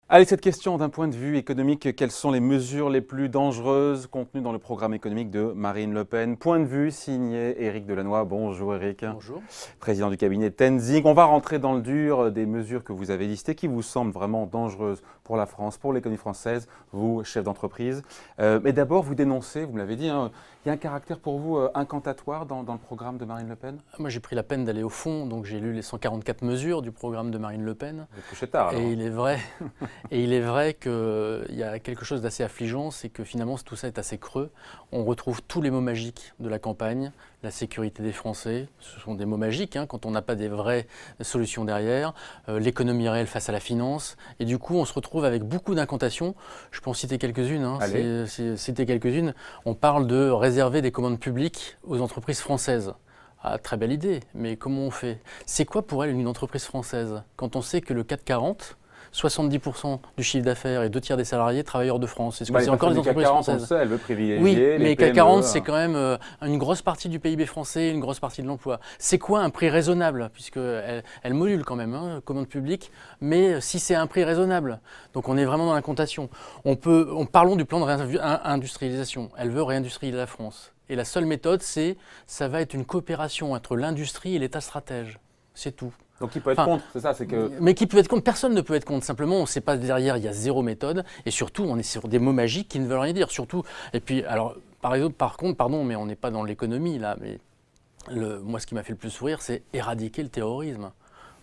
Allez, cette question d'un point de vue économique, quelles sont les mesures les plus dangereuses contenues dans le programme économique de Marine Le Pen? Point de vue signé Éric Delannoy. Bonjour Éric. Bonjour. Président du cabinet Tenzing. On va rentrer dans le dur des mesures que vous avez listées qui vous semblent vraiment dangereuses pour la France, pour l'économie française, vous, chef d'entreprise. Mais d'abord, vous dénoncez, vous me l'avez dit, hein, il y a un caractère pour vous incantatoire dans le programme de Marine Le Pen? Moi, j'ai pris la peine d'aller au fond, donc j'ai lu les 144 mesures du programme de Marine Le Pen. Vous êtes couché tard, alors. Et il est vrai qu'il y a quelque chose d'assez affligeant, c'est que finalement tout ça est assez creux. On retrouve tous les mots magiques de la campagne, la sécurité des Français, ce sont des mots magiques hein, quand on n'a pas des vraies solutions derrière, l'économie réelle face à la finance, et du coup on se retrouve avec beaucoup d'incantations. Je peux en citer quelques-unes. Hein. Citer quelques-unes. On parle de réserver des commandes publiques aux entreprises françaises. Ah, très belle idée, mais comment on fait? C'est quoi pour elle une entreprise française quand on sait que le CAC 40, 70% du chiffre d'affaires et 2 tiers des salariés travailleurs de France. Est-ce que c'est encore des entreprises françaises? Elle veut privilégier oui, les mais PME. CAC 40, c'est quand même une grosse partie du PIB français, une grosse partie de l'emploi. C'est quoi un prix raisonnable? Puisqu'elle module quand même, hein, commande publique, mais si c'est un prix raisonnable. Donc on est vraiment dans l'incantation. Parlons du plan de réindustrialisation. Elle veut réindustrialiser la France. Et la seule méthode, ça va être une coopération entre l'industrie et l'État stratège. C'est tout. Donc qui peut être contre, c'est ça, c'est que... Mais qui peut être contre? Personne ne peut être contre. Simplement, on ne sait pas derrière, il y a zéro méthode. Et surtout, on est sur des mots magiques qui ne veulent rien dire. Surtout, et puis, alors, par contre, pardon, mais on n'est pas dans l'économie là. Mais moi, ce qui m'a fait le plus sourire, c'est éradiquer le terrorisme.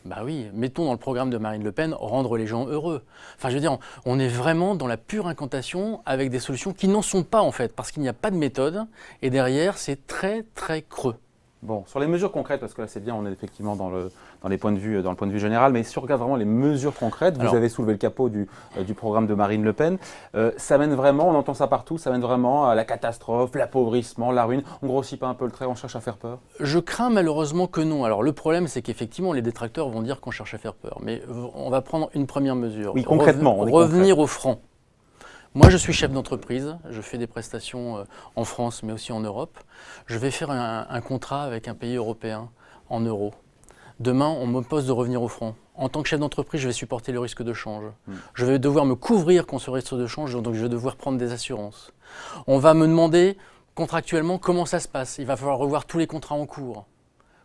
Bah oui, mettons dans le programme de Marine Le Pen, rendre les gens heureux. Enfin, je veux dire, on est vraiment dans la pure incantation avec des solutions qui n'en sont pas en fait, parce qu'il n'y a pas de méthode. Et derrière, c'est très, très creux. Bon, sur les mesures concrètes, parce que là c'est bien, on est effectivement dans le point de vue général, mais si on regarde vraiment les mesures concrètes, vous avez soulevé le capot du programme de Marine Le Pen, ça mène vraiment, on entend ça partout, ça mène vraiment à la catastrophe, l'appauvrissement, la ruine. On grossit pas un peu le trait, on cherche à faire peur? Je crains malheureusement que non. Alors le problème c'est qu'effectivement les détracteurs vont dire qu'on cherche à faire peur, mais on va prendre une première mesure. Oui, concrètement. Revenir au franc. Moi, je suis chef d'entreprise, je fais des prestations en France, mais aussi en Europe. Je vais faire un contrat avec un pays européen en euros. Demain, on m'oppose de revenir au franc. En tant que chef d'entreprise, je vais supporter le risque de change. Je vais devoir me couvrir contre ce risque de change, donc je vais devoir prendre des assurances. On va me demander contractuellement comment ça se passe. Il va falloir revoir tous les contrats en cours.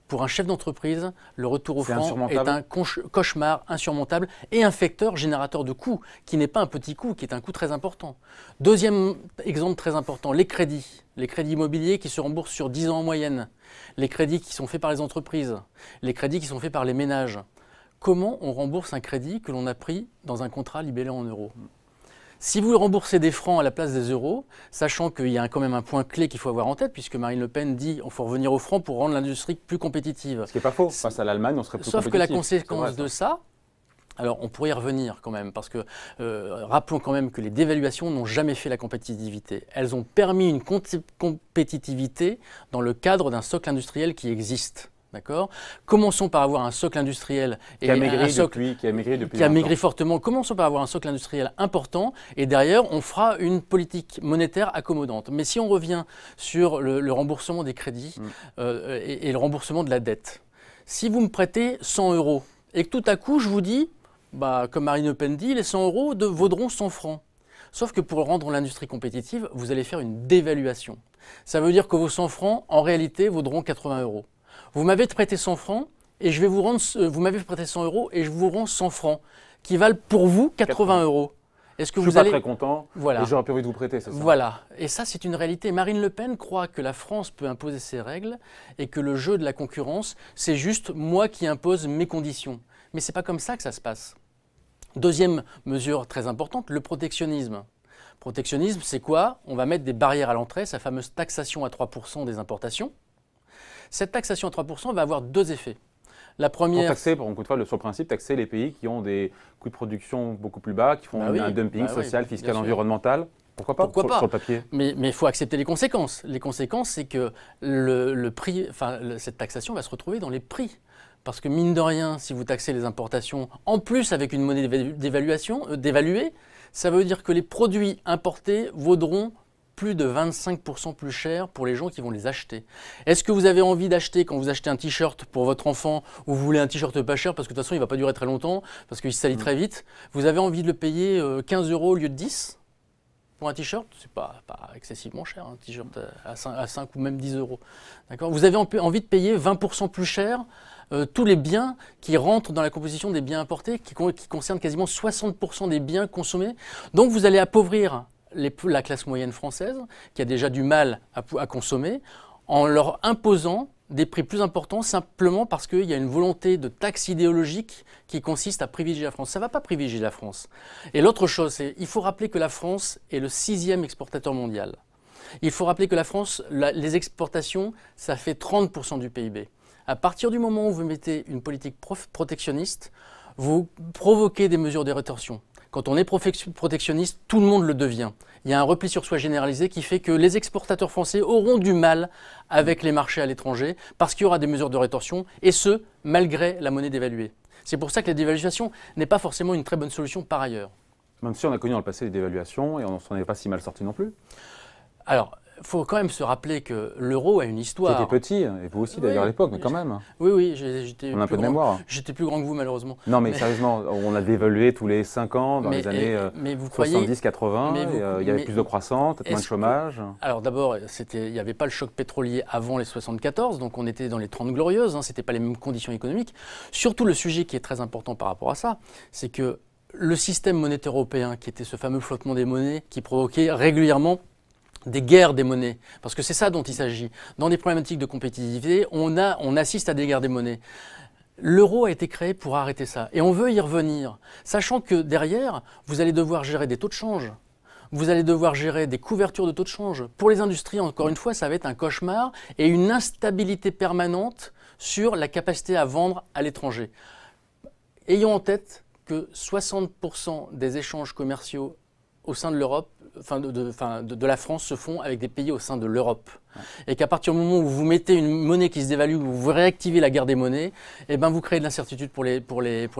Pour un chef d'entreprise, le retour au franc est un cauchemar insurmontable et un facteur générateur de coûts, qui n'est pas un petit coût, qui est un coût très important. Deuxième exemple très important, les crédits immobiliers qui se remboursent sur 10 ans en moyenne, les crédits qui sont faits par les entreprises, les crédits qui sont faits par les ménages. Comment on rembourse un crédit que l'on a pris dans un contrat libellé en euros ? Si vous remboursez des francs à la place des euros, sachant qu'il y a quand même un point clé qu'il faut avoir en tête, puisque Marine Le Pen dit qu'il faut revenir au franc pour rendre l'industrie plus compétitive. Ce qui n'est pas faux. Face à l'Allemagne, on serait plus compétitif. Sauf que la conséquence de ça, alors on pourrait y revenir quand même, parce que rappelons quand même que les dévaluations n'ont jamais fait la compétitivité. Elles ont permis une compétitivité dans le cadre d'un socle industriel qui existe. D'accord. Commençons par avoir un socle industriel qui a maigri fortement. Commençons par avoir un socle industriel important et derrière on fera une politique monétaire accommodante. Mais si on revient sur le remboursement des crédits et le remboursement de la dette, si vous me prêtez 100 € et que tout à coup je vous dis, comme Marine Le Pen dit, les 100 € vaudront 100 francs. Sauf que pour rendre l'industrie compétitive, vous allez faire une dévaluation. Ça veut dire que vos 100 francs en réalité vaudront 80 €. Vous m'avez prêté 100 francs et je vais vous rendre, vous m'avez prêté 100 € et je vous rends 100 francs qui valent pour vous 80 €. Est-ce que vous allez... très content et j'aurais pu envie de vous prêter, c'est ça? Voilà. Et ça, c'est une réalité. Marine Le Pen croit que la France peut imposer ses règles et que le jeu de la concurrence, c'est juste moi qui impose mes conditions. Mais ce n'est pas comme ça que ça se passe. Deuxième mesure très importante, le protectionnisme. Protectionnisme, c'est quoi? On va mettre des barrières à l'entrée, sa fameuse taxation à 3% des importations. Cette taxation à 3% va avoir deux effets. La première... Taxer, sur le principe, taxer les pays qui ont des coûts de production beaucoup plus bas, qui font un dumping social, fiscal, environnemental. Pourquoi pas, sur le papier? Mais il faut accepter les conséquences. Les conséquences, c'est que cette taxation va se retrouver dans les prix. Parce que mine de rien, si vous taxez les importations, en plus avec une monnaie dévaluée, ça veut dire que les produits importés vaudront plus de 25% plus cher pour les gens qui vont les acheter. Est-ce que vous avez envie d'acheter, quand vous achetez un t-shirt pour votre enfant, ou vous voulez un t-shirt pas cher, parce que de toute façon il ne va pas durer très longtemps, parce qu'il se salit très vite, vous avez envie de le payer 15 € au lieu de 10 pour un t-shirt? C'est pas excessivement cher, un t-shirt à 5 ou même 10 €. D'accord? Vous avez envie de payer 20% plus cher tous les biens qui rentrent dans la composition des biens importés, qui concernent quasiment 60% des biens consommés. Donc vous allez appauvrir la classe moyenne française, qui a déjà du mal à consommer, en leur imposant des prix plus importants simplement parce qu'il y a une volonté de taxe idéologique qui consiste à privilégier la France. Ça ne va pas privilégier la France. Et l'autre chose, c'est qu'il faut rappeler que la France est le 6e exportateur mondial. Il faut rappeler que la France, les exportations, ça fait 30% du PIB. À partir du moment où vous mettez une politique protectionniste, vous provoquez des mesures de rétorsion. Quand on est protectionniste, tout le monde le devient. Il y a un repli sur soi généralisé qui fait que les exportateurs français auront du mal avec les marchés à l'étranger parce qu'il y aura des mesures de rétorsion, et ce, malgré la monnaie dévaluée. C'est pour ça que la dévaluation n'est pas forcément une très bonne solution par ailleurs. Même si on a connu dans le passé des dévaluations et on s'en est pas si mal sorti non plus. Alors, il faut quand même se rappeler que l'euro a une histoire. J'étais petit, et vous aussi d'ailleurs à l'époque, mais quand même. Oui, j'étais on a un peu de mémoire. J'étais plus grand que vous malheureusement. Non mais sérieusement, on a dévalué tous les 5 ans dans les années 70-80, il y avait plus de croissance, peut-être moins de chômage. Alors d'abord, il n'y avait pas le choc pétrolier avant les 74, donc on était dans les 30 glorieuses, ce n'était pas les mêmes conditions économiques. Surtout le sujet qui est très important par rapport à ça, c'est que le système monétaire européen, qui était ce fameux flottement des monnaies, qui provoquait régulièrement des guerres des monnaies, parce que c'est ça dont il s'agit. Dans des problématiques de compétitivité, on assiste à des guerres des monnaies. L'euro a été créé pour arrêter ça, et on veut y revenir, sachant que derrière, vous allez devoir gérer des taux de change, vous allez devoir gérer des couvertures de taux de change. Pour les industries, encore une fois, ça va être un cauchemar et une instabilité permanente sur la capacité à vendre à l'étranger. Ayons en tête que 60% des échanges commerciaux au sein de l'Europe, de la France, se font avec des pays au sein de l'Europe. Ouais. Et qu'à partir du moment où vous mettez une monnaie qui se dévalue, où vous réactivez la guerre des monnaies, eh ben vous créez de l'incertitude pour les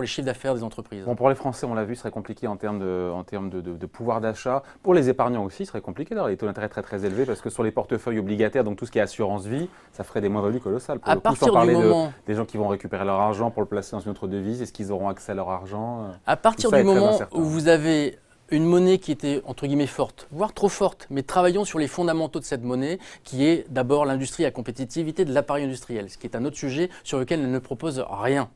chiffres d'affaires des entreprises. Bon, pour les Français, on l'a vu, ce serait compliqué en termes de pouvoir d'achat. Pour les épargnants aussi, ce serait compliqué d'avoir les taux d'intérêt très élevés, parce que sur les portefeuilles obligataires, donc tout ce qui est assurance vie, ça ferait des moins-values colossales. À partir du moment des gens qui vont récupérer leur argent pour le placer dans une autre devise, est-ce qu'ils auront accès à leur argent? À partir du moment où vous avez une monnaie qui était, entre guillemets, forte, voire trop forte, mais travaillons sur les fondamentaux de cette monnaie, qui est d'abord l'industrie à compétitivité de l'appareil industriel, ce qui est un autre sujet sur lequel elle ne propose rien.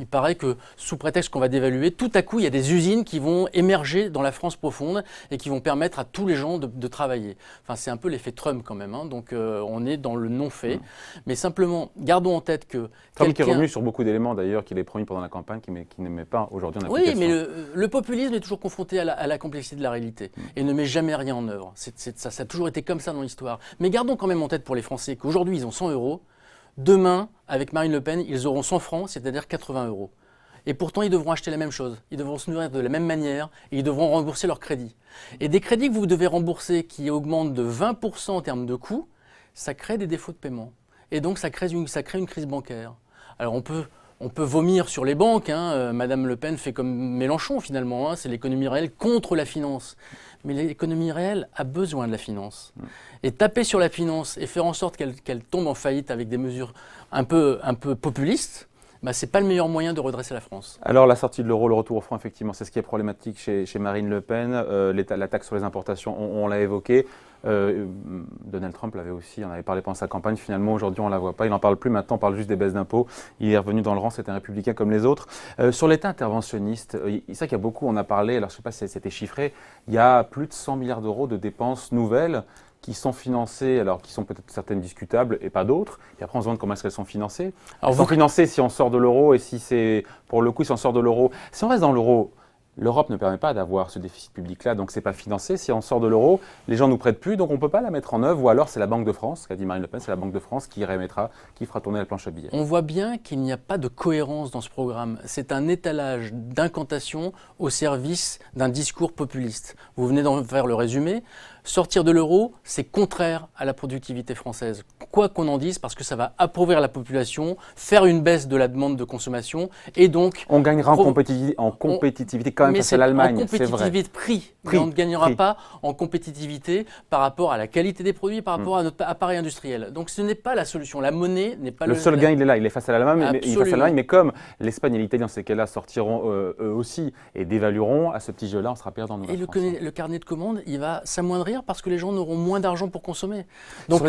Il paraît que, sous prétexte qu'on va dévaluer, tout à coup, il y a des usines qui vont émerger dans la France profonde et qui vont permettre à tous les gens de travailler. Enfin, c'est un peu l'effet Trump quand même, donc on est dans le non-fait. Mais simplement, gardons en tête que Trump qui est revenu sur beaucoup d'éléments d'ailleurs qu'il est promis pendant la campagne, qui ne met pas aujourd'hui en application. Oui, mais le populisme est toujours confronté à la complexité de la réalité et ne met jamais rien en œuvre. Ça a toujours été comme ça dans l'histoire. Mais gardons quand même en tête pour les Français qu'aujourd'hui, ils ont 100 €. Demain, avec Marine Le Pen, ils auront 100 francs, c'est-à-dire 80 €. Et pourtant, ils devront acheter la même chose. Ils devront se nourrir de la même manière et ils devront rembourser leurs crédits. Et des crédits que vous devez rembourser qui augmentent de 20% en termes de coûts, ça crée des défauts de paiement. Et donc, ça crée une crise bancaire. Alors, on peut vomir sur les banques. Madame Le Pen fait comme Mélenchon, finalement. C'est l'économie réelle contre la finance. Mais l'économie réelle a besoin de la finance. Et taper sur la finance et faire en sorte qu'elle tombe en faillite avec des mesures un peu populistes, ce n'est pas le meilleur moyen de redresser la France. Alors la sortie de l'euro, le retour au franc, effectivement, c'est ce qui est problématique chez Marine Le Pen. La taxe sur les importations, on l'a évoqué. Donald Trump l'avait aussi, on avait parlé pendant sa campagne. Finalement, aujourd'hui, on ne la voit pas. Il n'en parle plus maintenant, on parle juste des baisses d'impôts. Il est revenu dans le rang, c'est un républicain comme les autres. Sur l'État interventionniste, c'est vrai qu'il y a beaucoup, on a parlé, alors je ne sais pas si c'était chiffré, il y a plus de 100 milliards d'euros de dépenses nouvelles qui sont financées, alors qui sont peut-être certaines discutables et pas d'autres. Et après, on se demande comment est-ce qu'elles sont financées. Elles sont financées si on sort de l'euro et si c'est, pour le coup, si on sort de l'euro. Si on reste dans l'euro, l'Europe ne permet pas d'avoir ce déficit public-là, donc ce n'est pas financé. Si on sort de l'euro, les gens ne nous prêtent plus, donc on ne peut pas la mettre en œuvre. Ou alors c'est la Banque de France, ce qu'a dit Marine Le Pen, c'est la Banque de France qui remettra, qui fera tourner la planche à billets. On voit bien qu'il n'y a pas de cohérence dans ce programme. C'est un étalage d'incantations au service d'un discours populiste. Vous venez d'en faire le résumé. Sortir de l'euro, c'est contraire à la productivité française. Quoi qu'on en dise, parce que ça va appauvrir la population, faire une baisse de la demande de consommation et donc... On gagnera en compétitivité quand même face à l'Allemagne, c'est vrai. En compétitivité de prix, mais on ne gagnera pas en compétitivité par rapport à la qualité des produits, par rapport à notre appareil industriel. Donc ce n'est pas la solution. La monnaie n'est pas le seul gain, il est là, il est face à l'Allemagne, mais comme l'Espagne et l'Italie dans ces cas-là sortiront eux aussi et dévalueront, à ce petit jeu-là, on sera perdant. Et le carnet de commandes, il va s'amoindrir parce que les gens n'auront moins d'argent pour consommer. Donc,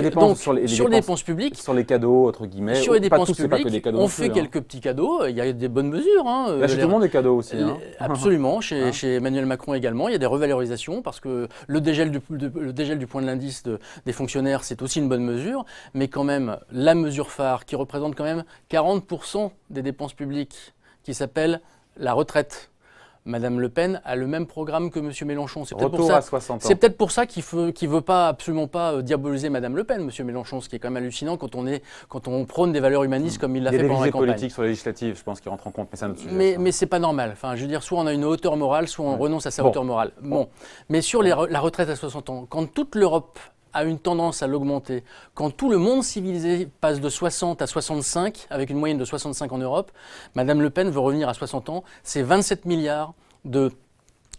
sur les dépenses publiques, sur les cadeaux, entre guillemets, sur les dépenses publiques, pas que des cadeaux on fait quelques petits cadeaux. Il y a des bonnes mesures. Il achète tout le monde des cadeaux aussi. Absolument. Chez Emmanuel Macron également, il y a des revalorisations parce que le dégel du point de l'indice des fonctionnaires, c'est aussi une bonne mesure. Mais quand même, la mesure phare qui représente quand même 40% des dépenses publiques, qui s'appelle la retraite. Madame Le Pen a le même programme que M. Mélenchon. C'est peut-être pour ça qu'il ne veut absolument pas diaboliser Madame Le Pen, M. Mélenchon, ce qui est quand même hallucinant quand on prône des valeurs humanistes comme il l'a fait pendant la campagne. Il y a des politiques sur les législatives, je pense, qui rentrent en compte, mais c'est un autre sujet. Mais c'est pas normal. Enfin, je veux dire, soit on a une hauteur morale, soit on renonce à sa hauteur morale. Bon. Mais sur la retraite à 60 ans, quand toute l'Europe a une tendance à l'augmenter. Quand tout le monde civilisé passe de 60 à 65, avec une moyenne de 65 en Europe, Madame Le Pen veut revenir à 60 ans, c'est 27 milliards de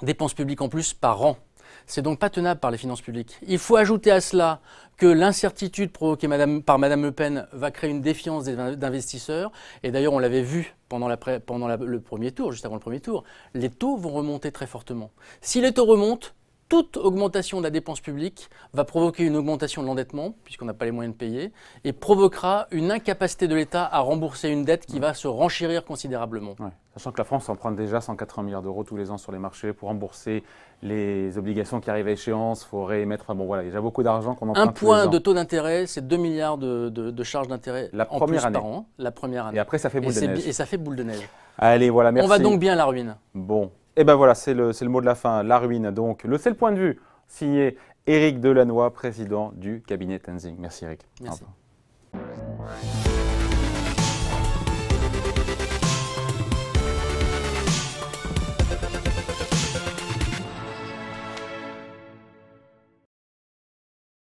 dépenses publiques en plus par an. C'est donc pas tenable par les finances publiques. Il faut ajouter à cela que l'incertitude provoquée par Madame Le Pen va créer une défiance des investisseurs. Et d'ailleurs, on l'avait vu pendant le premier tour, juste avant le premier tour, les taux vont remonter très fortement. Si les taux remontent, toute augmentation de la dépense publique va provoquer une augmentation de l'endettement, puisqu'on n'a pas les moyens de payer, et provoquera une incapacité de l'État à rembourser une dette qui va se renchérir considérablement. Ouais. Sachant que la France emprunte déjà 180 milliards d'euros tous les ans sur les marchés pour rembourser les obligations qui arrivent à échéance, il faut réémettre, enfin bon voilà, il y a déjà beaucoup d'argent qu'on emprunte. Un point de taux d'intérêt, c'est 2 milliards de charges d'intérêt en plus par an, la première année. Et après ça fait boule de neige. Et ça fait boule de neige. Allez, voilà, merci. On va donc bien à la ruine. Bon. Et ben voilà, c'est le mot de la fin, la ruine. Donc, c'est le point de vue signé Éric Delannoy, président du cabinet Tenzing. Merci Éric. Merci.